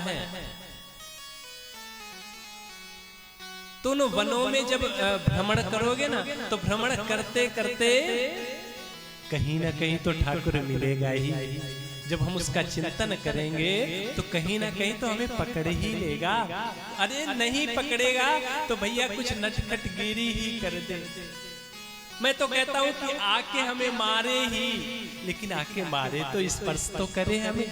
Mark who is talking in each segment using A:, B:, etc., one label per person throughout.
A: है। दोनों वनों में जब भ्रमण करोगे ना, तो भ्रमण करते करते कहीं ना कहीं तो ठाकुर मिलेगा ही। जब हम उसका चिंतन करेंगे तो कहीं ना कहीं तो हमें पकड़ ही लेगा। अरे नहीं पकड़ेगा तो भैया कुछ नटखटगिरी ही कर दे। मैं तो कहता हूं कि आके हमें मारे ही, लेकिन आके मारे तो स्पर्श तो करे हमें।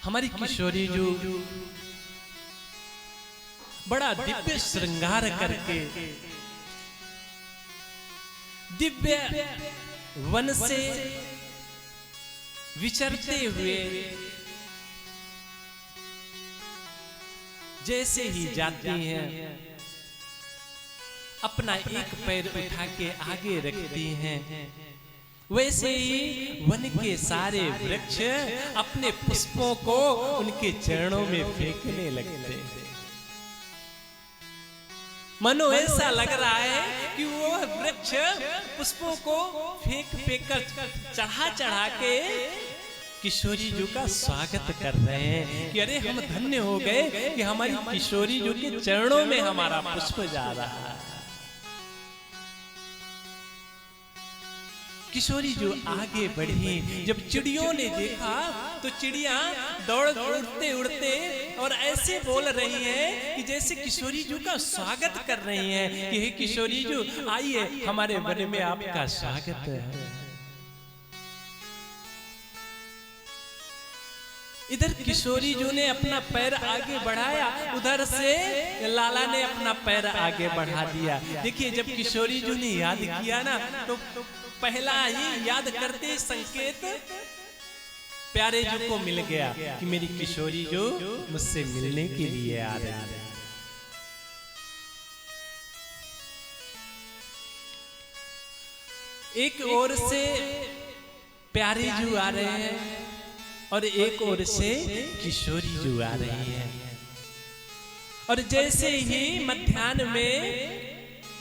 A: हमारी किशोरी जो बड़ा दिव्य श्रृंगार करके दिव्य वन से विचरते हुए जैसे ही जाती हैं, अपना एक पैर उठा के आगे रखती हैं, वैसे ही वन के सारे वृक्ष अपने पुष्पों को उनके चरणों में फेंकने लगते हैं। मनो ऐसा लग रहा है कि वो वृक्ष पुष्पों को फेंक फेंक कर चढ़ा चढ़ा के किशोरी जी का स्वागत कर रहे हैं कि अरे हम धन्य हो गए कि हमारी किशोरी जी के चरणों में हमारा पुष्प जा रहा है। किशोरी जो आगे बढ़ी, जब चिड़ियों ने देखा तो चिड़िया दौड़ उड़ते उड़ते और ऐसे बोल रही हैं कि जैसे किशोरी जी का स्वागत कर रही हैं कि हे किशोरी जी आइए, हमारे वन में आपका स्वागत है। इधर किशोरी जी ने अपना पैर आगे बढ़ाया, उधर से लाला ने अपना पैर आगे बढ़ा दिया। देखिए जब किशोरी जी ने याद किया ना, तो पहला ही याद करते संकेत प्यारे जी को मिल गया कि मेरी किशोरी जो मुझसे मिलने के लिए आ रही है। एक ओर से प्यारे जी आ रहे हैं और एक ओर से किशोरी जी आ रही है। और जैसे ही मध्याह्न में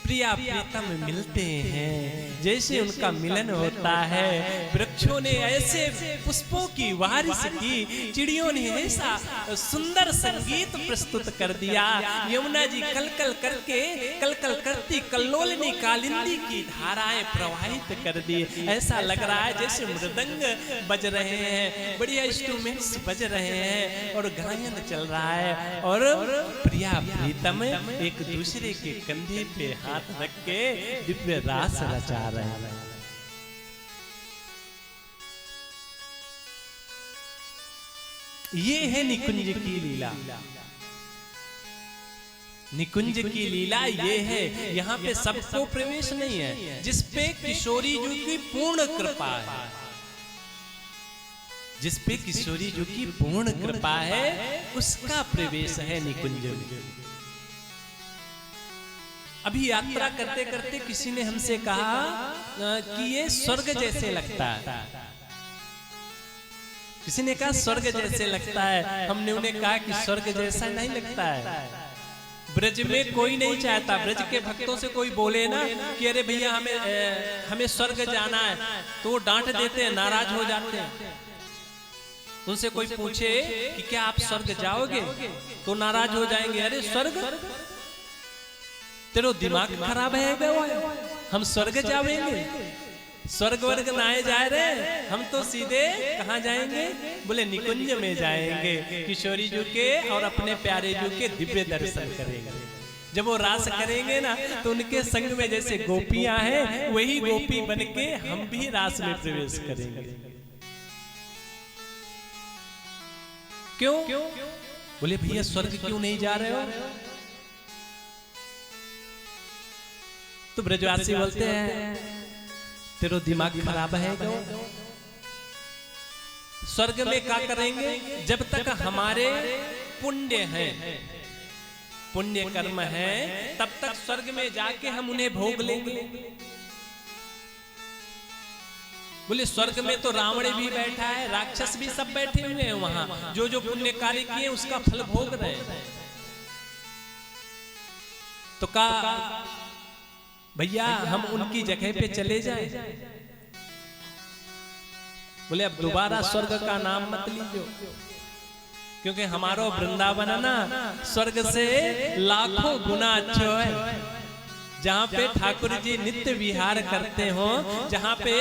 A: प्रिया प्रीतम मिलते हैं, जैसे उनका मिलन होता है, वृक्षों ने ऐसे पुष्पों की बारिश की, चिड़ियों ने ऐसा सुंदर संगीत प्रस्तुत कर दिया, यमुना जी कलकल करके कलकल करती कल्लोलिनी कालिंदी की धाराएं प्रवाहित कर दी। ऐसा लग रहा है जैसे मृदंग बज रहे हैं, बढ़िया इंस्ट्रूमेंट्स बज रहे हैं और गायन चल रहा है, और प्रिया प्रीतम एक दूसरे के कंधे पे हाथ रख के दिव्य रास रचा रहे हैं। ये है निकुंज की लीला। निकुंज की लीला ये है, यहाँ पे सबको प्रवेश नहीं है, जिसपे किशोरी जी की पूर्ण कृपा है, जिसपे किशोरी जी की पूर्ण कृपा है, उसका प्रवेश है निकुंज में। अभी यात्रा करते करते किसी ने हमसे कहा कि ये स्वर्ग जैसे लगता है। किसी ने कहा स्वर्ग जैसे लगता है। हमने उन्हें कहा कि स्वर्ग जैसा नहीं लगता है। ब्रज में कोई नहीं चाहता, ब्रज के भक्तों से कोई बोले ना कि अरे भैया हमें स्वर्ग जाना है, तो वो डांट देते हैं, नाराज हो जाते हैं। उनसे कोई पूछे कि क्या आप स्वर्ग जाओगे, तो नाराज हो जाएंगे, अरे स्वर्ग तेरो दिमाग खराब है, हम स्वर्ग जाएंगे, स्वर्ग वर्ग नाए जा रहे, हम तो सीधे कहाँ जाएंगे, बोले निकुंज में जाएंगे, किशोरी जी के और अपने प्यारे जी के दिव्य दर्शन करेंगे। जब वो रास करेंगे ना, तो उनके संग में जैसे गोपियां हैं, वही गोपी बन के हम भी रास में प्रवेश करेंगे। क्यों? बोले भैया स्वर्ग क्यों नहीं जा रहे हो? तो ब्रजवासी बोलते हैं तेरो दिमाग खराब है क्या? स्वर्ग में क्या करेंगे? जब तक हमारे पुण्य हैं, पुण्य कर्म है, तब तक स्वर्ग में जाके हम उन्हें भोग लेंगे। बोले स्वर्ग में तो रावण भी बैठा है, राक्षस भी सब बैठे हुए हैं वहां, जो जो पुण्य कार्य किए उसका फल भोग रहे हैं। तो का भैया हम उनकी जगह पे चले जाएं? बोले अब दोबारा स्वर्ग का नाम मत लीजिए, क्योंकि हमारो वृंदावन ना स्वर्ग से लाखों गुना अच्छो है। जहाँ पे ठाकुर जी नित्य विहार करते हो, जहाँ पे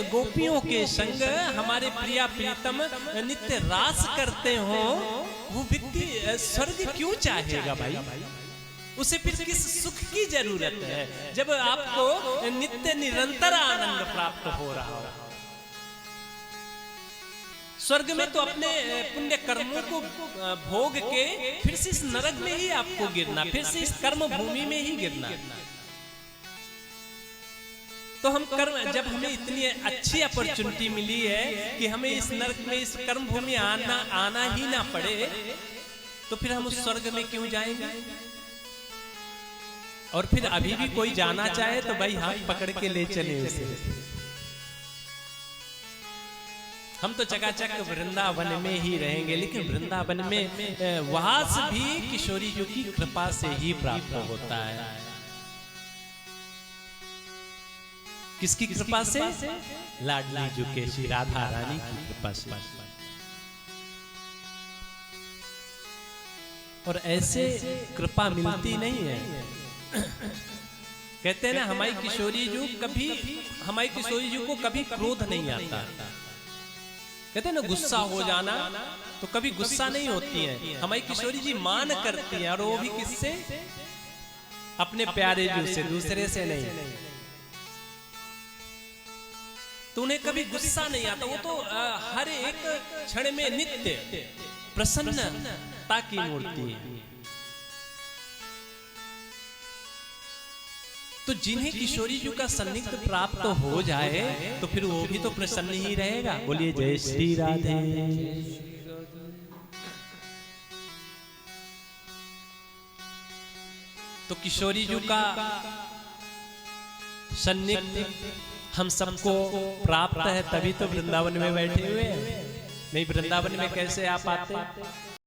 A: गोपियों के संग हमारे प्रिया प्रीतम नित्य रास करते हो, वो व्यक्ति स्वर्ग क्यों चाहेगा भाई? उसे फिर किस सुख की जरूरत है जब आपको नित्य निरंतर आनंद प्राप्त हो रहा हो? स्वर्ग में तो अपने पुण्य कर्मों को भोग के फिर से इस नरक में ही आपको गिरना, फिर से इस कर्म भूमि में ही गिरना। तो हम कर्म, जब हमें इतनी अच्छी अपॉर्चुनिटी मिली है कि हमें इस नरक में, इस कर्म भूमि आना ही ना पड़े, तो फिर हम उस स्वर्ग में क्यों जाएंगे? और फिर अभी भी कोई जाना चाहे तो भाई हाथ पकड़ के ले चले उसे। हम तो चकाचक वृंदावन में ही रहेंगे, लेकिन वृंदावन में वास भी किशोरी जी की कृपा से ही प्राप्त होता है। किसकी कृपा से? लाडली जो के श्री राधा रानी की कृपा से। और ऐसे कृपा मिलती नहीं है। कहते हैं ना हमारी किशोरी जी को कभी क्रोध नहीं आता। कहते हैं ना गुस्सा हो जाना, तो कभी गुस्सा नहीं होती है। हमारी किशोरी जी मान करती है, और वो भी किससे? अपने प्यारे जी से, दूसरे से नहीं। तो उन्हें कभी गुस्सा नहीं आता। वो तो हर एक क्षण में नित्य प्रसन्नता की मूर्ति है। तो जिन्हें किशोरी जी का सन्निग्ध प्राप्त हो जाए तो फिर वो भी तो प्रसन्न ही रहेगा। बोलिए जय श्री राधे। तो किशोरी जी का सन्निग्ध हम सबको प्राप्त है, तभी तो वृंदावन में बैठे हुए हैं। नहीं वृंदावन में कैसे आप आते?